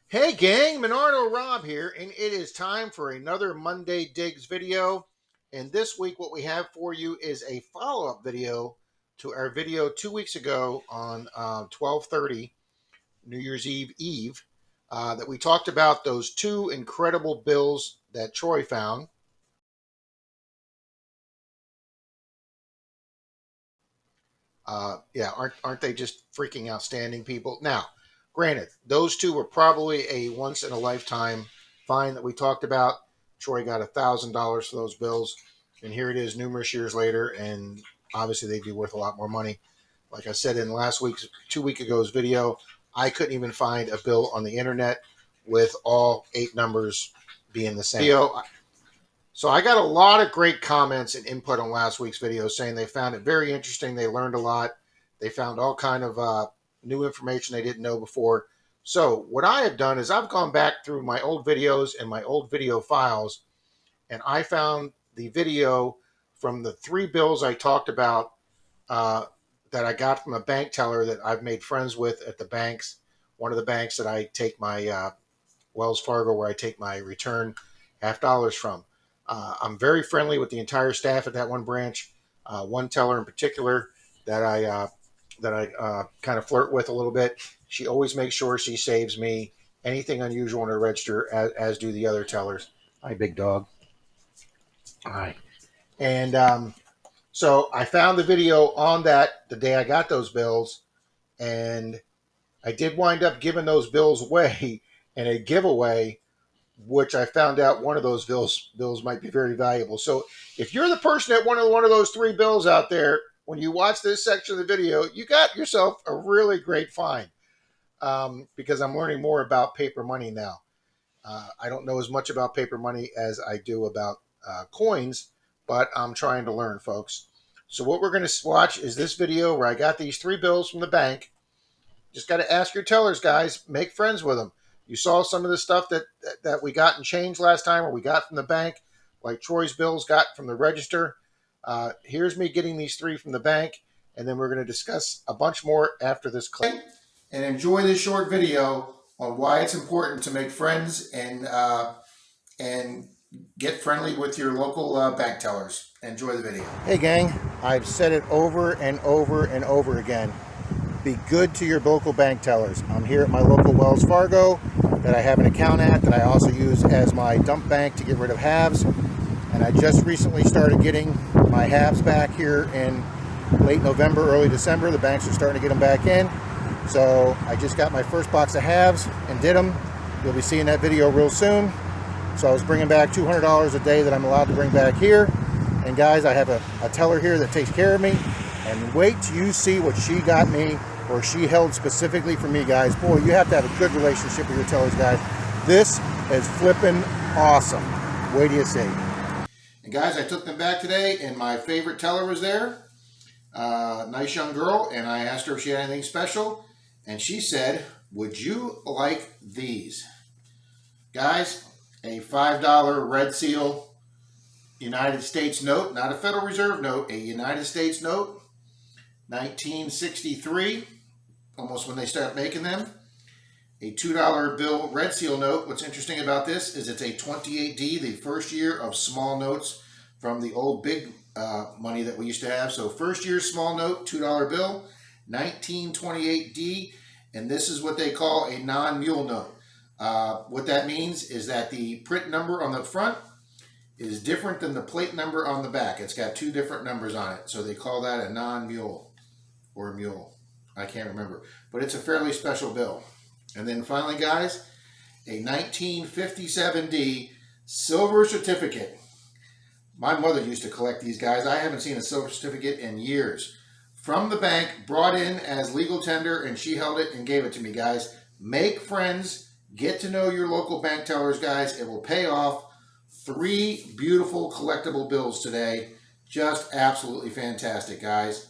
Hey gang, Menardo Rob here, and it is time for another Monday Digs video. And this week, what we have for you is a follow-up video to our video 2 weeks ago on 12/30 New Year's Eve, that we talked about those two incredible bills that Troy found. Yeah, aren't they just freaking outstanding people? Now, granted, those two were probably a once in a lifetime find that we talked about. Troy got $1,000 for those bills, and here it is, numerous years later, and obviously they'd be worth a lot more money. Like I said in last week's 2 week ago's video, I couldn't even find a bill on the internet with all 8 numbers being the same. So I got a lot of great comments and input on last week's video saying they found it very interesting. They learned a lot. They found all kind of new information they didn't know before. So what I have done is I've gone back through my old videos and my old video files, and I found the video from the 3 bills I talked about, uh, that I got from a bank teller that I've made friends with at the banks. One of the banks that I take my Wells Fargo, where I take my return half dollars from. I'm very friendly with the entire staff at that one branch. One teller in particular that I kind of flirt with a little bit. She always makes sure she saves me anything unusual in her register, as do the other tellers. Hi, big dog. Hi. And so I found the video on that the day I got those bills, and I did wind up giving those bills away in a giveaway, which I found out one of those bills might be very valuable. So if you're the person that wanted one of those 3 bills out there, when you watch this section of the video, you got yourself a really great find, because I'm learning more about paper money now. I don't know as much about paper money as I do about coins, but I'm trying to learn, folks. So what we're going to watch is this video where I got these 3 bills from the bank. Just got to ask your tellers, guys. Make friends with them. You saw some of the stuff that we got in change last time, or we got from the bank, like Troy's bills got from the register. Here's me getting these 3 from the bank, and then we're going to discuss a bunch more after this clip. And enjoy this short video on why it's important to make friends and get friendly with your local bank tellers. Enjoy the video. Hey, gang. I've said it over and over and over again. Be good to your local bank tellers. I'm here at my local Wells Fargo that I have an account at, that I also use as my dump bank to get rid of halves. And I just recently started getting my halves back here in late November, early December. The banks are starting to get them back in. So I just got my first box of halves and did them. You'll be seeing that video real soon. So I was bringing back $200 a day that I'm allowed to bring back here. And guys, I have a teller here that takes care of me. And wait till you see what she got me, or she held specifically for me, guys. Boy, you have to have a good relationship with your tellers, guys. This is flipping awesome. Wait till you see. And guys, I took them back today, and my favorite teller was there. Nice young girl, and I asked her if she had anything special, and she said, "Would you like these?" Guys, a $5 red seal United States note, not a Federal Reserve note, a United States note, 1963, almost when they start making them. A $2 bill red seal note. What's interesting about this is it's a 28D, the first year of small notes from the old big money that we used to have. So first year small note, $2 bill, 1928D, and this is what they call a non-mule note. What that means is that the print number on the front is different than the plate number on the back. It's got 2 different numbers on it, so they call that a non-mule, or a mule. I can't remember, but it's a fairly special bill. And then finally, guys, a 1957D silver certificate. My mother used to collect these, guys. I haven't seen a silver certificate in years. From the bank, brought in as legal tender, and she held it and gave it to me, guys. Make friends, get to know your local bank tellers, guys. It will pay off. 3 beautiful collectible bills today. Just absolutely fantastic, guys.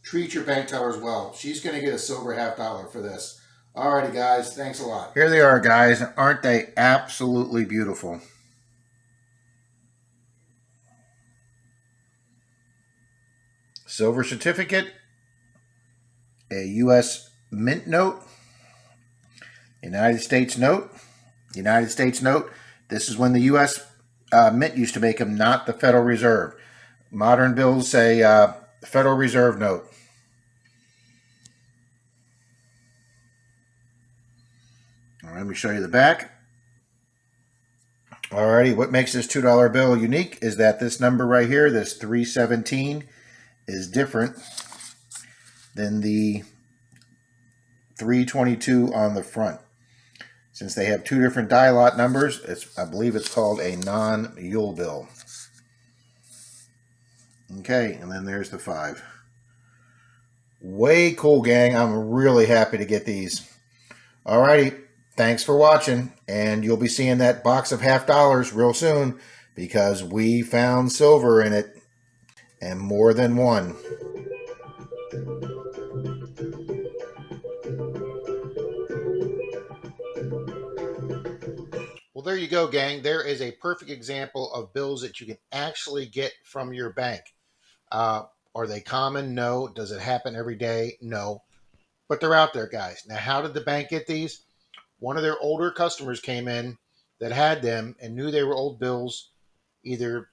Treat your bank tellers well. She's going to get a silver $50 for this. Alrighty, guys. Thanks a lot. Here they are, guys. Aren't they absolutely beautiful? Silver certificate, a U.S. mint note, United States note. United States note. This is when the U.S. Mint used to make them, not the Federal Reserve. Modern bills say Federal Reserve note. All right, let me show you the back. Alrighty, what makes this $2 bill unique is that this number right here, this 317, is different than the 322 on the front. Since they have two different die lot numbers, I believe it's called a non-mule bill. Okay, and then there's the 5. Way cool, gang. I'm really happy to get these. Alrighty, thanks for watching, and you'll be seeing that box of $50 real soon because we found silver in it, and more than one. Well, there you go, gang. There is a perfect example of bills that you can actually get from your bank. Are they common? No. Does it happen every day? No. But they're out there, guys. Now, how did the bank get these? One of their older customers came in that had them and knew they were old bills. Either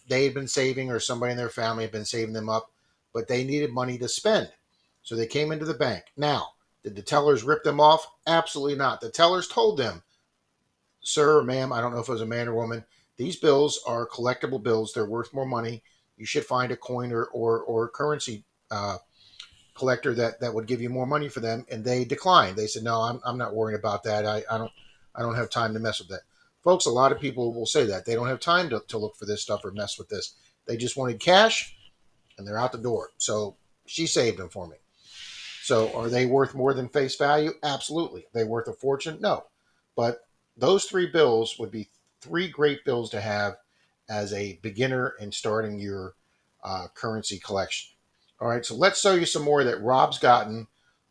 they had been saving or somebody in their family had been saving them up, but they needed money to spend. So they came into the bank. Now, did the tellers rip them off? Absolutely not. The tellers told them, sir or ma'am, I don't know if it was a man or woman, these bills are collectible bills. They're worth more money. You should find a coin or currency collector that would give you more money for them. And they declined. They said, no, I'm not worrying about that. I don't have time to mess with that. Folks, a lot of people will say that. They don't have time to look for this stuff or mess with this. They just wanted cash, and they're out the door. So she saved them for me. So are they worth more than face value? Absolutely. Are they worth a fortune? No. But those 3 bills would be 3 great bills to have as a beginner in starting your currency collection. All right, so let's show you some more that Rob's gotten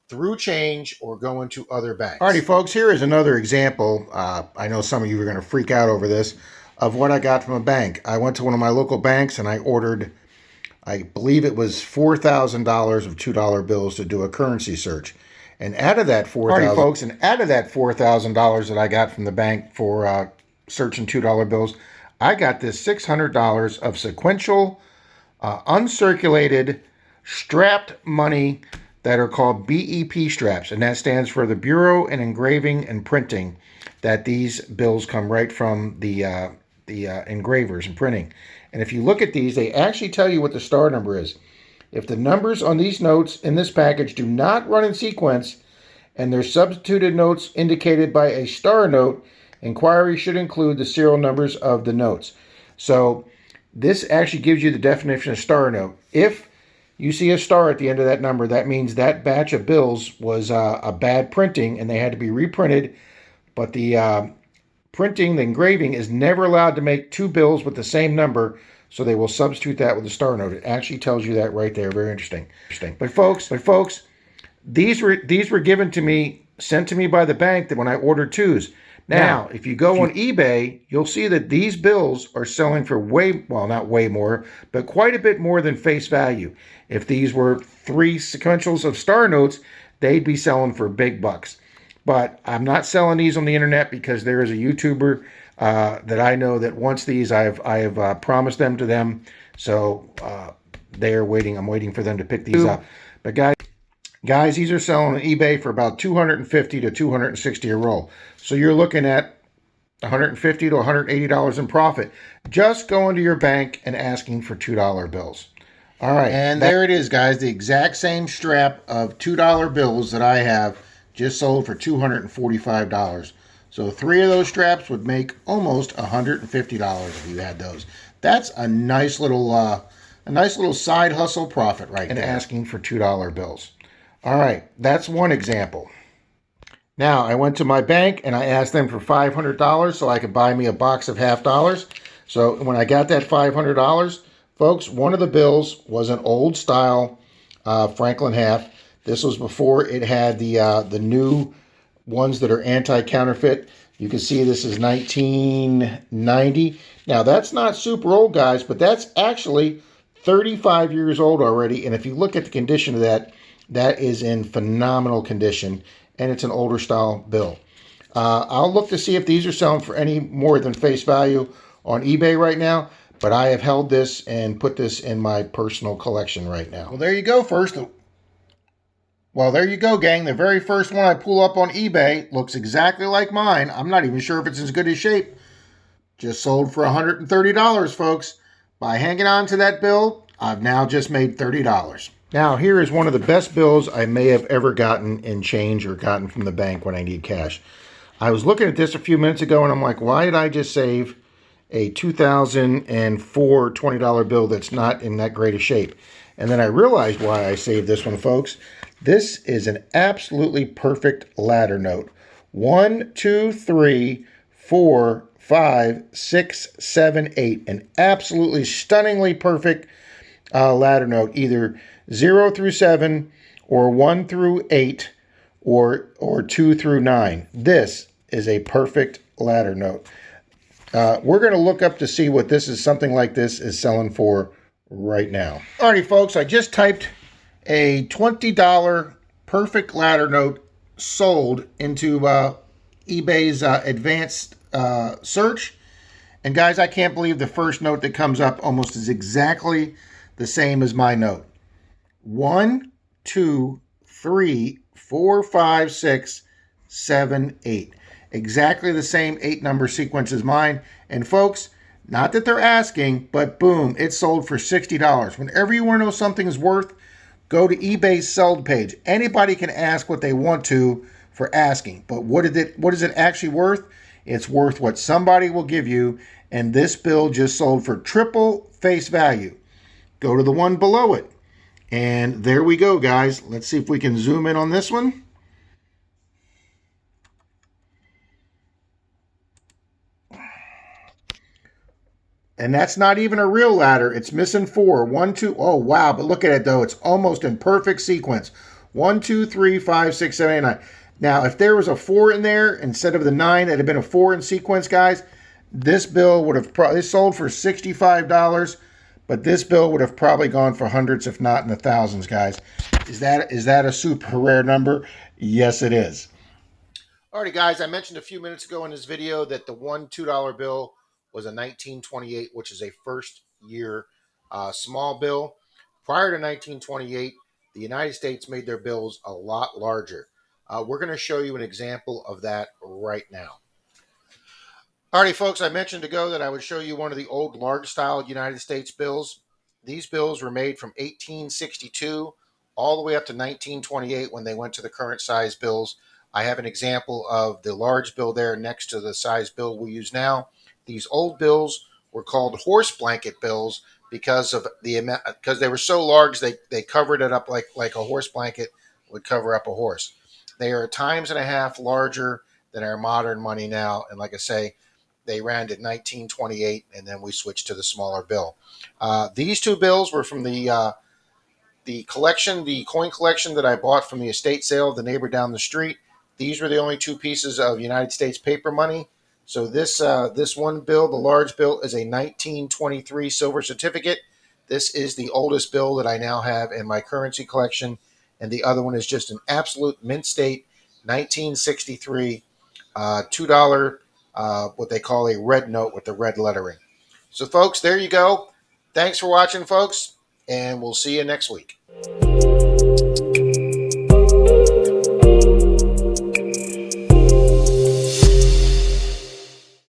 through change or going to other banks. Alrighty, folks, here is another example. I know some of you are going to freak out over this, of what I got from a bank. I went to one of my local banks and I ordered, I believe it was $4,000 of $2 bills to do a currency search. And out of that $4,000, folks, and out of that $4,000 that I got from the bank for searching $2 bills, I got this $600 of sequential, uncirculated, strapped money that are called BEP straps, and that stands for the Bureau and Engraving and Printing. That these bills come right from the engravers and printing. And if you look at these, they actually tell you what the star number is. If the numbers on these notes in this package do not run in sequence and they're substituted notes indicated by a star note, inquiry should include the serial numbers of the notes. So this actually gives you the definition of star note. If you see a star at the end of that number, that means that batch of bills was a bad printing and they had to be reprinted. But the printing, the engraving, is never allowed to make 2 bills with the same number, so they will substitute that with a star note. It actually tells you that right there. Very interesting. But folks, these were given to me, sent to me by the bank that when I ordered 2s. Now, if you go on eBay, you'll see that these bills are selling for not way more, but quite a bit more than face value. If these were 3 sequentials of star notes, they'd be selling for big bucks. But I'm not selling these on the internet because there is a YouTuber that I know that wants these. I have promised them to them, so they're waiting. I'm waiting for them to pick these up. But guys, these are selling on eBay for about $250 to $260 a roll. So you're looking at $150 to $180 in profit just going to your bank and asking for $2 bills. All right, and there it is, guys. The exact same strap of $2 bills that I have just sold for $245. So 3 of those straps would make almost $150 if you had those. That's a nice little side hustle profit right there. And asking for $2 bills. All right, that's one example. Now, I went to my bank and I asked them for $500 so I could buy me a box of $50. So when I got that $500, folks, one of the bills was an old style Franklin half. This was before it had the new ones that are anti-counterfeit. You can see this is 1990. Now, that's not super old, guys, but that's actually 35 years old already. And if you look at the condition of that, that is in phenomenal condition, and it's an older style bill. I'll look to see if these are selling for any more than face value on eBay right now, but I have held this and put this in my personal collection right now. Well, there you go. There you go, gang. The very first one I pull up on eBay looks exactly like mine. I'm not even sure if it's as good as shape. Just sold for $130, folks. By hanging on to that bill, I've now just made $30. Now, here is one of the best bills I may have ever gotten in change or gotten from the bank when I need cash. I was looking at this a few minutes ago, and I'm like, why did I just save a 2004 $20 bill that's not in that great a shape? And then I realized why I saved this one, folks. This is an absolutely perfect ladder note. 1, 2, 3, 4, 5, 6, 7, 8. An absolutely stunningly perfect ladder note, either 0 through 7 or 1 through 8 or 2 through 9. This is a perfect ladder note. We're going to look up to see what something like this is selling for right now. Alrighty, folks, I just typed a $20 perfect ladder note sold into eBay's advanced search. And guys, I can't believe the first note that comes up almost is exactly the same as my note. 1, 2, 3, 4, 5, 6, 7, 8. Exactly the same 8-number sequence as mine. And folks, not that they're asking, but boom, it sold for $60. Whenever you want to know something is worth, go to eBay's sold page. Anybody can ask what they want to for asking, but what is it actually worth? It's worth what somebody will give you, and this bill just sold for triple face value. Go to the one below it, and there we go, guys. Let's see if we can zoom in on this one. And that's not even a real ladder. It's missing 4. 1, 2. Oh, wow. But look at it, though. It's almost in perfect sequence. 1, 2, 3, 5, 6, 7, 8, 9. Now, if there was a 4 in there instead of the 9, it had been a 4 in sequence, guys. This bill would have probably sold for $65, but this bill would have probably gone for hundreds, if not in the thousands, guys. Is that a super rare number? Yes, it is. Alrighty, guys. I mentioned a few minutes ago in this video that the $2 bill was a 1928, which is a first-year small bill. Prior to 1928, the United States made their bills a lot larger. We're going to show you an example of that right now. Alrighty, folks, I mentioned ago that I would show you one of the old large-style United States bills. These bills were made from 1862 all the way up to 1928 when they went to the current size bills. I have an example of the large bill there next to the size bill we use now. These old bills were called horse blanket bills because they were so large they covered it up like a horse blanket would cover up a horse. They are times and a half larger than our modern money now, and like I say, they ran to 1928, and then we switched to the smaller bill. These two bills were from the coin collection that I bought from the estate sale of the neighbor down the street. These were the only two pieces of United States paper money. So this one bill, the large bill, is a 1923 silver certificate. This is the oldest bill that I now have in my currency collection, and the other one is just an absolute mint state 1963 $2 what they call a red note with the red lettering. So, folks, there you go. Thanks for watching, folks, and we'll see you next week.